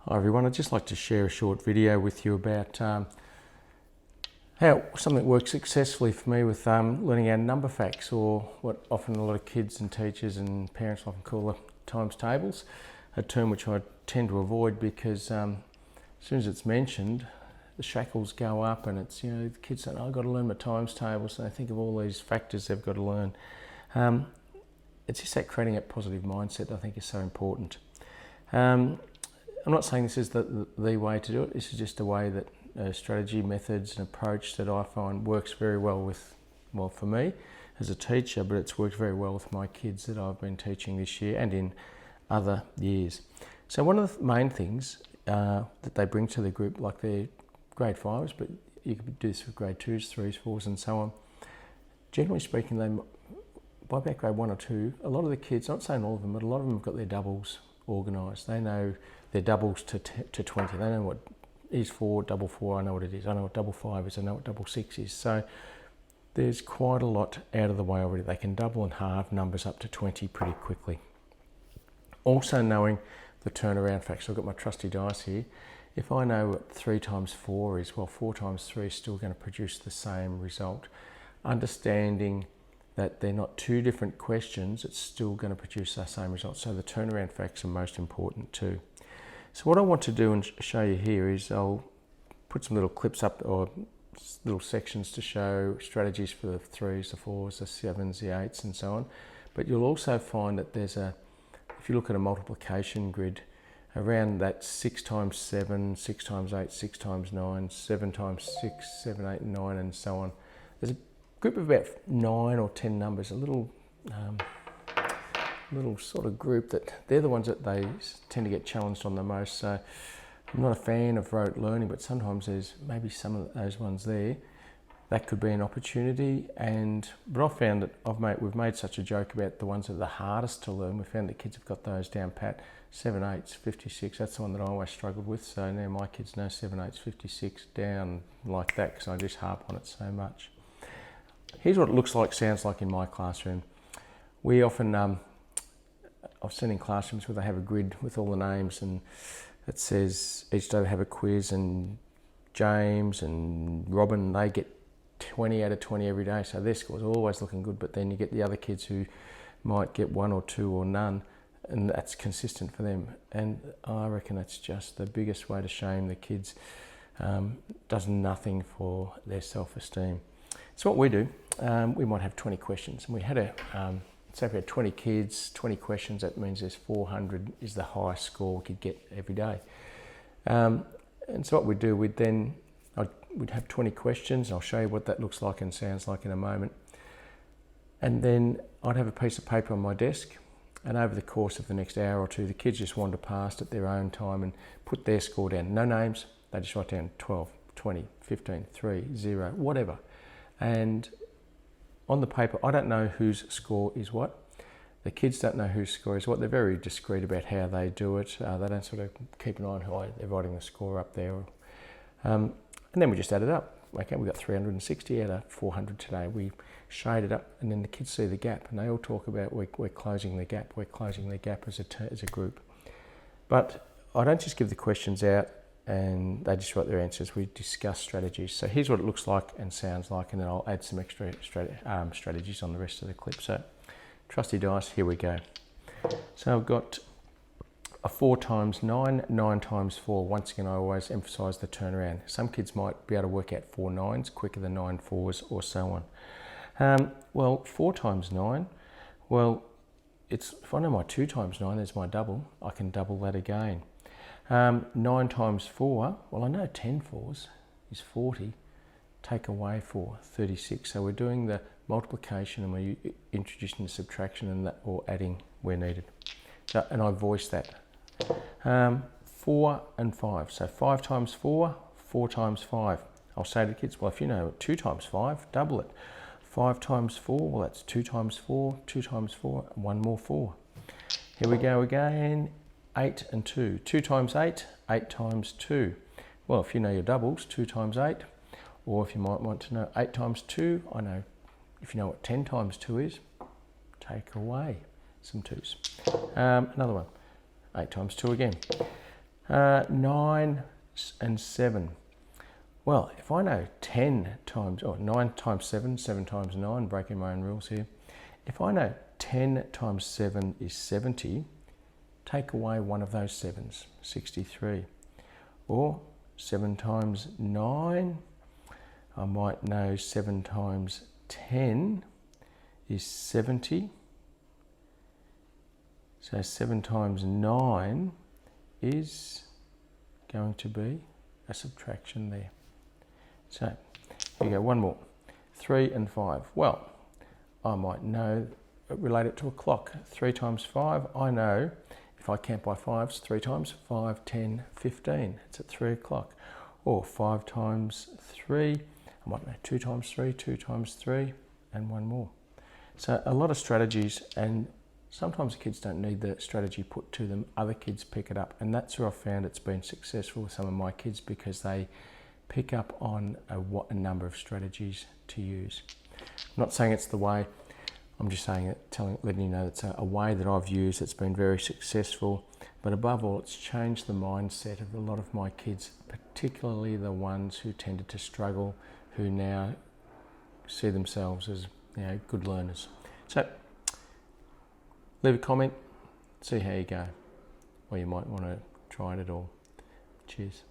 Hi everyone, I'd just like to share a short video with you about how something works successfully for me with learning our number facts, or what often a lot of kids and teachers and parents often call the times tables, a term which I tend to avoid because as soon as it's mentioned, the shackles go up and it's, the kids say, I've got to learn my times tables, and they think of all these factors they've got to learn. It's just that creating a positive mindset that I think is so important. I'm not saying this is the way to do it. This is just a way that strategy, methods and approach that I find works very well for me as a teacher, but it's worked very well with my kids that I've been teaching this year and in other years. So one of the main things that they bring to the group, like they're grade 5s, but you could do this with grade 2s, 3s, 4s and so on. Generally speaking, by about grade 1 or 2, a lot of the kids, not saying all of them, but a lot of them have got their doubles organised. They know their doubles to 20. They know what is 4, double 4, I know what it is. I know what double 5 is, I know what double 6 is. So there's quite a lot out of the way already. They can double and halve numbers up to 20 pretty quickly. Also knowing the turnaround facts. I've got my trusty dice here. If I know what 3 times 4 is, well, 4 times 3 is still going to produce the same result. Understanding that they're not two different questions, it's still going to produce the same result. So the turnaround facts are most important too. So what I want to do and show you here is I'll put some little clips up, or little sections to show strategies for the 3s, the 4s, the 7s, the 8s and so on. But you'll also find that there's if you look at a multiplication grid, around that 6 times 7, 6 times 8, 6 times 9, 7 times 6, 7, 8 and 9 and so on. There's a group of about 9 or 10 numbers, a little sort of group that they're the ones that they tend to get challenged on the most. So I'm not a fan of rote learning, but sometimes there's maybe some of those ones there that could be an opportunity. But I've found that we've made such a joke about the ones that are the hardest to learn. We've found that kids have got those down pat. 7 8s, 56, that's the one that I always struggled with. So now my kids know 7 8s, 56 down like that because I just harp on it so much. Here's what it looks like, sounds like in my classroom. We often, I've seen in classrooms where they have a grid with all the names, and it says each day they have a quiz, and James and Robin, they get 20 out of 20 every day. So their scores are always looking good, but then you get the other kids who might get 1 or 2 or none, and that's consistent for them. And I reckon that's just the biggest way to shame the kids. Does nothing for their self-esteem. So what we do, we might have 20 questions, and we had say if we had 20 kids, 20 questions, that means there's 400 is the highest score we could get every day. And so what we'd do, we'd have 20 questions, and I'll show you what that looks like and sounds like in a moment. And then I'd have a piece of paper on my desk, and over the course of the next hour or two, the kids just wander past at their own time and put their score down. No names, they just write down 12, 20, 15, 3, 0, whatever. And on the paper, I don't know whose score is what. The kids don't know whose score is what. They're very discreet about how they do it. They don't sort of keep an eye on how they're writing the score up there. And then we just add it up. Okay, we got 360 out of 400 today. We shade it up, and then the kids see the gap, and they all talk about we're closing the gap. We're closing the gap as a group. But I don't just give the questions out and they just write their answers. We discuss strategies. So here's what it looks like and sounds like, and then I'll add some extra strategies on the rest of the clip. So trusty dice, here we go. So I've got a 4 times 9, 9 times 4. Once again, I always emphasise the turnaround. Some kids might be able to work out 4 9s quicker than 9 4s or so on. Well, 4 times 9, well, if I know my 2 times 9 is my double, I can double that again. 9 times 4, well, I know 10 4s is 40. Take away 4, 36. So we're doing the multiplication, and we're introducing the subtraction and that, or adding where needed. So, and I voice that. 4 and 5. So 5 times 4, 4 times 5. I'll say to the kids, well, if you know 2 times 5, double it. 5 times 4, well, that's 2 times 4, 2 times 4, and 1 more 4. Here we go again. 8 and 2. 2 times 8, 8 times 2. Well, if you know your doubles, 2 times 8, or if you might want to know 8 times 2, I know if you know what 10 times 2 is, take away some 2s. Another one, 8 times 2 again. 9 and 7. Well, if I know 10 times, or 9 times 7, 7 times 9, breaking my own rules here. If I know 10 times 7 is 70, take away one of those 7s, 63. Or 7 times 9, I might know 7 times 10 is 70. So 7 times 9 is going to be a subtraction there. So here you go, one more. 3 and 5. Well, I might know, relate it to a clock. 3 times 5, I know if I count by 5s, 3 times 5, 10, 15. It's at 3 o'clock. Or 5 times 3, I might know 2 times 3, 2 times 3, and one more. So a lot of strategies, and sometimes kids don't need the strategy put to them. Other kids pick it up, and that's where I've found it's been successful with some of my kids, because they pick up on a number of strategies to use. I'm not saying it's the way, I'm just saying it, letting you know it's a way that I've used that's been very successful. But above all, it's changed the mindset of a lot of my kids, particularly the ones who tended to struggle, who now see themselves as, good learners. So leave a comment, see how you go, or you might want to try it at all. Cheers.